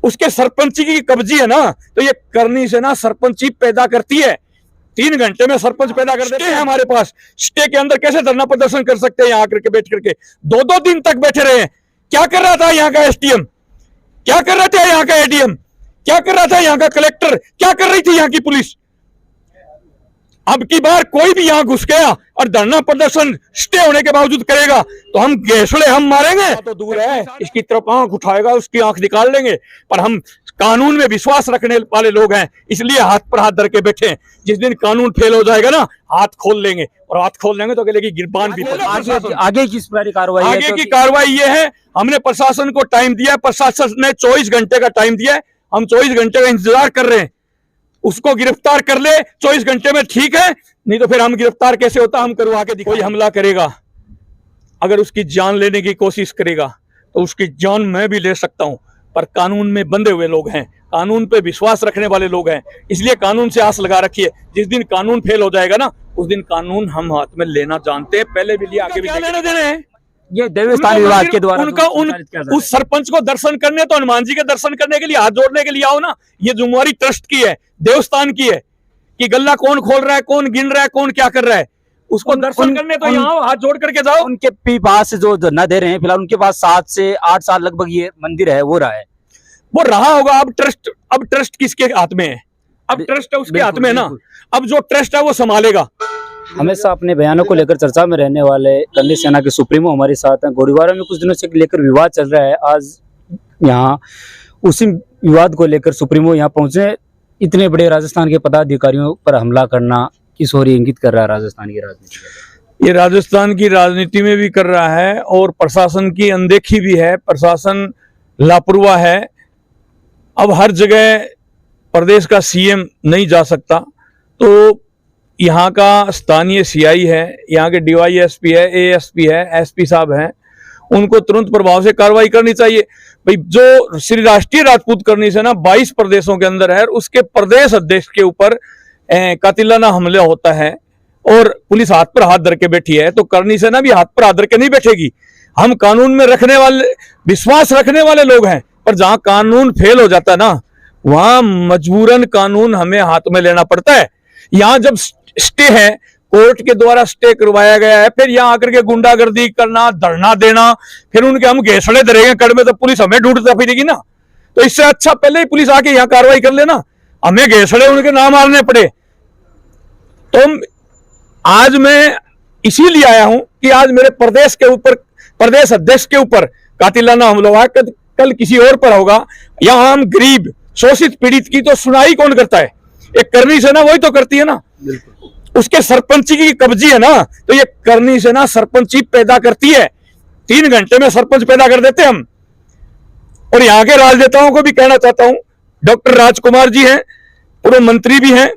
उसके सरपंची की कब्जी है ना, तो ये करनी से ना सरपंची पैदा करती है। 3 घंटे में सरपंच पैदा कर देते हैं हमारे पास। स्टे के अंदर कैसे धरना प्रदर्शन कर सकते हैं? यहाँ आकर के बैठ करके 2-2 दिन तक बैठे रहे। क्या कर रहा था यहाँ का एसडीएम? क्या कर रहा था यहाँ का एडीएम? क्या कर रहा था यहाँ का कलेक्टर? क्या कर रही थी यहाँ की पुलिस? अब की बार कोई भी यहाँ घुस गया और धरना प्रदर्शन स्टे होने के बावजूद करेगा तो हम गैसड़े हम मारेंगे। तो दूर है, इसकी तरफ आंख उठाएगा उसकी आंख निकाल लेंगे। पर हम कानून में विश्वास रखने वाले लोग हैं, इसलिए हाथ पर हाथ धर के बैठे हैं। जिस दिन कानून फेल हो जाएगा ना, हाथ खोल लेंगे, और हाथ खोल लेंगे तो अगले की गिरबान भी। आगे किस प्रकार कार्रवाई? आगे की कार्रवाई ये है, हमने प्रशासन को टाइम दिया है, प्रशासन ने 24 घंटे का टाइम दिया है। हम 24 घंटे का इंतजार कर रहे हैं, उसको गिरफ्तार कर ले 24 घंटे में, ठीक है। नहीं तो फिर हम गिरफ्तार कैसे होता हम करवा के दिखाएं। कोई हमला करेगा, अगर उसकी जान लेने की कोशिश करेगा तो उसकी जान मैं भी ले सकता हूं। पर कानून में बंधे हुए लोग हैं, कानून पे विश्वास रखने वाले लोग हैं, इसलिए कानून से आस लगा रखी है। जिस दिन कानून फेल हो जाएगा ना, उस दिन कानून हम हाथ में लेना जानते हैं, पहले भी लिया, आगे भी लेने देने हैं। ये देवस्थान विभाग के द्वारा उनका उस सरपंच को दर्शन करने, तो हनुमान जी के दर्शन करने के लिए, हाथ जोड़ने के लिए आओ ना। ये जिम्मेवारी ट्रस्ट की है, देवस्थान की है, कि गल्ला कौन खोल रहा है, कौन गिन रहा है, कौन क्या कर रहा है, उसको दर्शन करने तो यहाँ हाथ जोड़ करके जाओ। उनके पास जो धरना दे रहे हैं फिलहाल, उनके पास 7 से 8 साल लगभग ये मंदिर है, वो रहा है, वो रहा होगा। अब ट्रस्ट किसके हाथ में है? अब ट्रस्ट है उसके हाथ में है ना। अब जो ट्रस्ट है वो संभालेगा। हमेशा अपने बयानों को लेकर चर्चा में रहने वाले कर्णी सेना के सुप्रीमो हमारे साथ हैं। गोड़ीवारा में कुछ दिनों से लेकर विवाद चल रहा है। आज यहाँ उसी विवाद को लेकर सुप्रीमो यहाँ पहुंचे। इतने बड़े राजस्थान के पदाधिकारियों पर हमला करना किस ओर इंगित कर रहा है? राजस्थान की राजनीति, ये राजस्थान की राजनीति में भी कर रहा है और प्रशासन की अनदेखी भी है। प्रशासन लापरवाह है। अब हर जगह प्रदेश का सीएम नहीं जा सकता, तो यहाँ का स्थानीय सीआई है, यहाँ के डीवाईएसपी है, एएसपी है, एसपी साहब हैं, उनको तुरंत प्रभाव से कार्रवाई करनी चाहिए। भाई, जो श्री राष्ट्रीय राजपूत करनी से ना 22 प्रदेशों के अंदर है, उसके प्रदेश अध्यक्ष के ऊपर कातिलाना हमला होता है और पुलिस हाथ पर हाथ धर के बैठी है, तो करनी से ना भी हाथ पर हाथ धर के नहीं बैठेगी। हम कानून में रखने वाले, विश्वास रखने वाले लोग हैं, पर जहां कानून फेल हो जाता है ना, वहां मजबूरन कानून हमें हाथ में लेना पड़ता है। यहाँ जब स्टे है, कोर्ट के द्वारा स्टे करवाया गया है, फिर यहाँ आकर के गुंडागर्दी करना, धरना देना, फिर उनके हम घेसड़े धरेंगे कड़ में, तो पुलिस हमें ढूंढता फिरेगी ना। तो इससे अच्छा पहले ही पुलिस आके यहाँ कार्रवाई कर लेना, हमें घेसड़े उनके ना मारने पड़े। तो आज मैं इसीलिए आया हूं कि आज मेरे प्रदेश के ऊपर, प्रदेश अध्यक्ष के ऊपर कातिलाना हमला हुआ, कल किसी और पर होगा। यहाँ हम गरीब शोषित पीड़ित की तो सुनाई कौन करता है? एक करनी से ना वही तो करती है ना। उसके सरपंची की कब्जी है ना, तो ये करनी से ना सरपंची पैदा करती है। 3 घंटे में सरपंच पैदा कर देते हम। और यहाँ के राजनेताओं को भी कहना चाहता हूं, डॉक्टर राजकुमार जी हैं, पूर्व मंत्री भी हैं,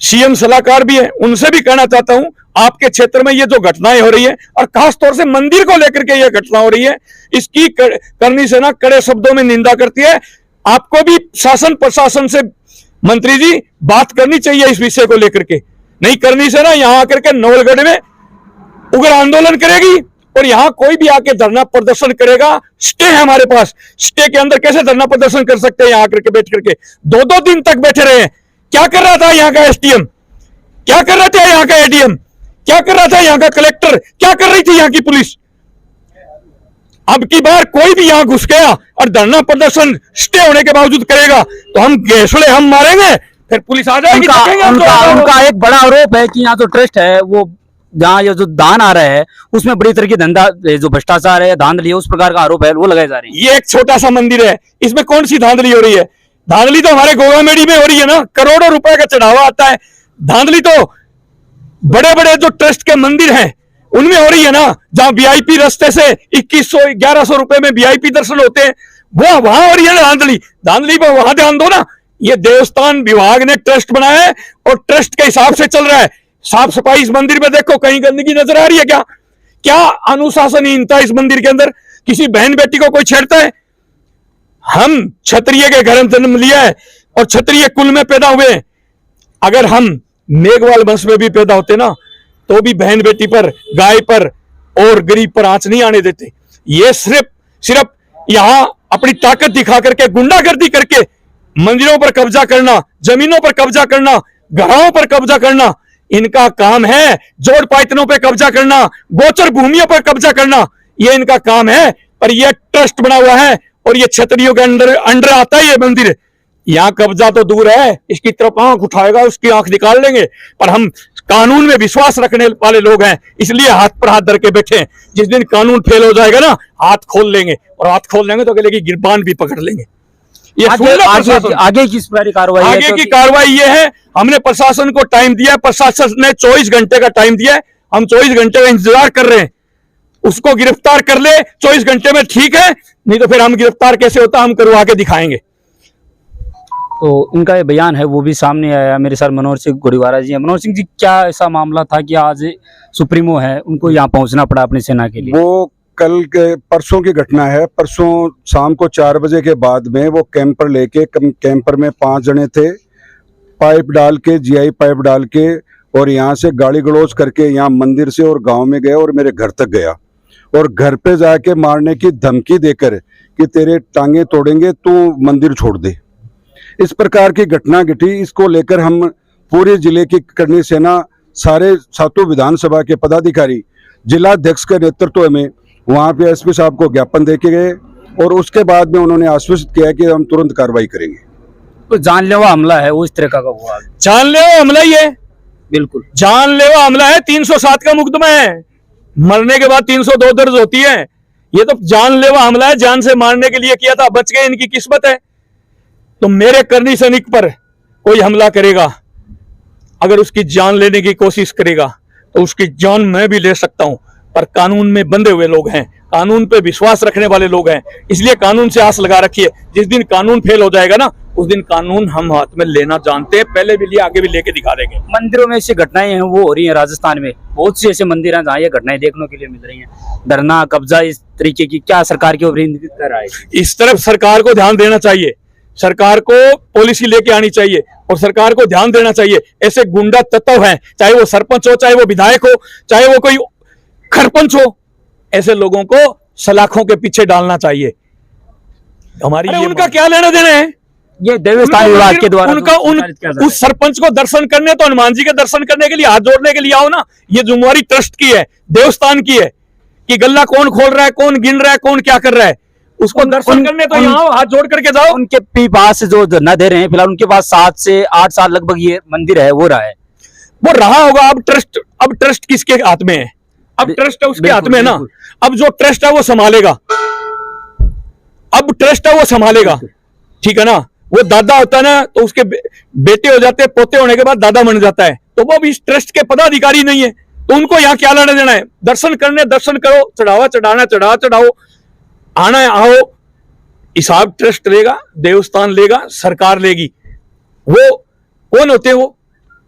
सीएम सलाहकार भी हैं, उनसे भी कहना चाहता हूं, आपके क्षेत्र में ये जो घटनाएं हो रही है, और खास तौर से मंदिर को लेकर के ये घटना हो रही है, इसकी करनी से ना कड़े शब्दों में निंदा करती है। आपको भी शासन प्रशासन से मंत्री जी बात करनी चाहिए इस विषय को लेकर के। नहीं करनी से ना यहाँ आकर के नवलगढ़ में उग्र आंदोलन करेगी, और यहाँ कोई भी आके धरना प्रदर्शन करेगा। स्टे है हमारे पास, स्टे के अंदर कैसे धरना प्रदर्शन कर सकते हैं? यहाँ आकर के बैठ करके 2-2 दिन तक बैठे रहे। क्या कर रहा था यहाँ का एसडीएम? क्या कर रहा था यहाँ का एडीएम? क्या कर रहा था यहाँ का कलेक्टर? क्या कर रही थी यहाँ की पुलिस? अब की बार कोई भी यहाँ घुस गया और धरना प्रदर्शन स्टे होने के बावजूद करेगा तो हम गैसड़े हम मारेंगे, फिर पुलिस आ जाएगी। उनका एक बड़ा आरोप है कि यहाँ जो ट्रस्ट है, वो जहाँ ये जो दान आ रहा है, उसमें बड़ी तरह की धंधा, जो भ्रष्टाचार है, धांधली है, उस प्रकार का आरोप है, वो लगाए जा रही है। ये एक छोटा सा मंदिर है, इसमें कौन सी धांधली हो रही है? धांधली तो हमारे गोगामेड़ी में हो रही है ना, करोड़ों रुपए का चढ़ावा आता है। धांधली तो बड़े बड़े जो ट्रस्ट के मंदिर हैं उनमें हो रही है ना, जहां वीआईपी रास्ते से 2100-1100 रुपए में वीआईपी दर्शन होते हैं, वो वहां हो रही है ना धांधली। धांधली पर वहां ध्यान दो ना। ये देवस्थान विभाग ने ट्रस्ट बनाया है और ट्रस्ट के हिसाब से चल रहा है। साफ सफाई इस मंदिर में देखो, कहीं गंदगी नजर आ रही है क्या? क्या अनुशासनहीनता इस मंदिर के अंदर? किसी बहन बेटी को कोई छेड़ता है? हम क्षत्रिय के घर में जन्म लिया है और क्षत्रिय कुल में पैदा हुए हैं। अगर हम मेघवाल वंश में भी पैदा होते ना, तो भी बहन बेटी पर, गाय पर और गरीब पर आंच नहीं आने देते। ये सिर्फ यहाँ अपनी ताकत दिखा करके, गुंडागर्दी करके मंदिरों पर कब्जा करना, जमीनों पर कब्जा करना, घरों पर कब्जा करना, इनका काम है। जोड़ पायतनों पर कब्जा करना, गोचर भूमियों पर कब्जा करना, ये इनका काम है। पर ये ट्रस्ट बना हुआ है और ये क्षत्रियों के अंडर आता है ये मंदिर। यहां कब्जा तो दूर है, इसकी तरफ आंख उठाएगा उसकी आंख निकाल लेंगे। पर हम कानून में विश्वास रखने वाले लोग हैं, इसलिए हाथ पर हाथ धर के बैठे हैं। जिस दिन कानून फेल हो जाएगा ना, हाथ खोल लेंगे, और हाथ खोल लेंगे तो अगले की गिरबान भी पकड़ लेंगे। ये आगे किस प्रकार की कार्रवाई है? आगे की कार्रवाई ये है, हमने प्रशासन को टाइम दिया है, प्रशासन ने 24 घंटे का टाइम दिया है। हम 24 घंटे का इंतजार कर रहे हैं, उसको गिरफ्तार कर ले 24 घंटे में, ठीक है, नहीं तो फिर हम गिरफ्तार कैसे होता हम करवा के दिखाएंगे। तो इनका ये बयान है वो भी सामने आया। मेरे साथ मनोहर सिंह गोड़ीवारा जी हैं। मनोहर सिंह जी, क्या ऐसा मामला था कि आज सुप्रीमो है उनको यहाँ पहुंचना पड़ा अपनी सेना के लिए? वो कल के परसों की घटना है। परसों शाम को 4 बजे के बाद में वो कैंपर लेके, कैंपर में 5 जने थे, पाइप डाल के, जीआई पाइप डाल के, और यहाँ से गाड़ी गलौज करके यहाँ मंदिर से और गांव में गया और मेरे घर तक गया, और घर पे जाके मारने की धमकी देकर कि तेरे टांगे तोड़ेंगे, तू मंदिर छोड़ दे। इस प्रकार की घटना घटी। इसको लेकर हम पूरे जिले की करनी सेना, सारे 7 विधानसभा के पदाधिकारी, जिला अध्यक्ष के नेतृत्व में वहां पे एसपी साहब को ज्ञापन देके गए, और उसके बाद में उन्होंने आश्वस्त किया कि हम तुरंत कार्रवाई करेंगे। तो जानलेवा हमला है वो इस तरह का हुआ? जानलेवा हमला ही है, बिल्कुल जानलेवा हमला है। 307 का मुकदमा है, मरने के बाद 302 दर्ज होती है। ये तो जानलेवा हमला है, जान से मारने के लिए किया था, बच गए, इनकी किस्मत है। तो मेरे करनी सैनिक पर कोई हमला करेगा, अगर उसकी जान लेने की कोशिश करेगा तो उसकी जान मैं भी ले सकता हूं। पर कानून में बंधे हुए लोग हैं, कानून पे विश्वास रखने वाले लोग हैं, इसलिए कानून से आस लगा रखी है। जिस दिन कानून फेल हो जाएगा ना, उस दिन कानून हम हाथ में लेना जानते हैं, पहले भी लिया, आगे भी लेके दिखा देंगे। मंदिरों में ऐसी घटनाएं हैं वो हो रही हैं। राजस्थान में बहुत से ऐसे मंदिर हैं जहाँ ये घटनाएं देखने के लिए मिल रही हैं, धरना, कब्जा, इस तरीके की। क्या सरकार के ऊपर इंगित कर रहा है? इस तरफ सरकार को ध्यान देना चाहिए, सरकार को पॉलिसी लेके आनी चाहिए, और सरकार को ध्यान देना चाहिए। ऐसे गुंडा तत्व हैं, चाहे वो सरपंच हो, चाहे वो विधायक हो, चाहे वो कोई खरपंच हो, ऐसे लोगों को सलाखों के पीछे डालना चाहिए। हमारी उनका क्या लेना देना है? ये देवस्थान विभाग के द्वारा उस सरपंच को दर्शन करने, तो हनुमान जी के दर्शन करने के लिए, हाथ जोड़ने के लिए आओ ना। ये जिम्मेवारी ट्रस्ट की है, देवस्थान की है, कि गल्ला कौन खोल रहा है, कौन गिन रहा है, कौन क्या कर रहा है, उसको दर्शन करने तो यहाँ हाथ जोड़ करके जाओ। उनके पास जो धरना दे रहे हैं फिलहाल, उनके पास 7 से 8 साल लगभग ये मंदिर है, वो रहा है, वो रहा होगा। अब ट्रस्ट किसके हाथ में है? अब ट्रस्ट उसके हाथ में है ना। अब जो ट्रस्ट है वो संभालेगा, अब ट्रस्ट है वो संभालेगा, ठीक है ना। वो दादा होता है ना, तो उसके बेटे हो जाते हैं, पोते होने के बाद दादा बन जाता है, तो वो भी इस ट्रस्ट के पदाधिकारी नहीं है, तो उनको यहाँ क्या लेना देना है? दर्शन करने दर्शन करो, चढ़ावा चढ़ाना चढ़ाओ, आना है आओ। हिसाब ट्रस्ट लेगा, देवस्थान लेगा, सरकार लेगी। वो कौन होते हैं? वो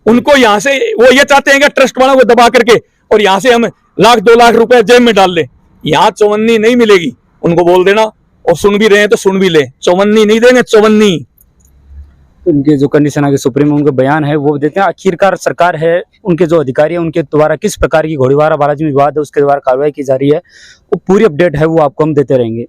उनको यहां से, वो ये चाहते हैं कि ट्रस्ट वालों को दबा करके और यहां से हम 1-2 लाख रुपए जेब में डाल ले। यहां चौवन्नी नहीं मिलेगी, उनको बोल देना, और सुन भी रहे हैं तो सुन भी ले, चौवन्नी नहीं देंगे, चौवन्नी। उनके जो करनी सेना के सुप्रीमो उनके बयान है वो देते हैं। आखिरकार सरकार है, उनके जो अधिकारी है, उनके द्वारा किस प्रकार की गोड़ीवारा बालाजी में विवाद है उसके द्वारा कार्रवाई की जा रही है, वो पूरी अपडेट है वो आपको हम देते रहेंगे।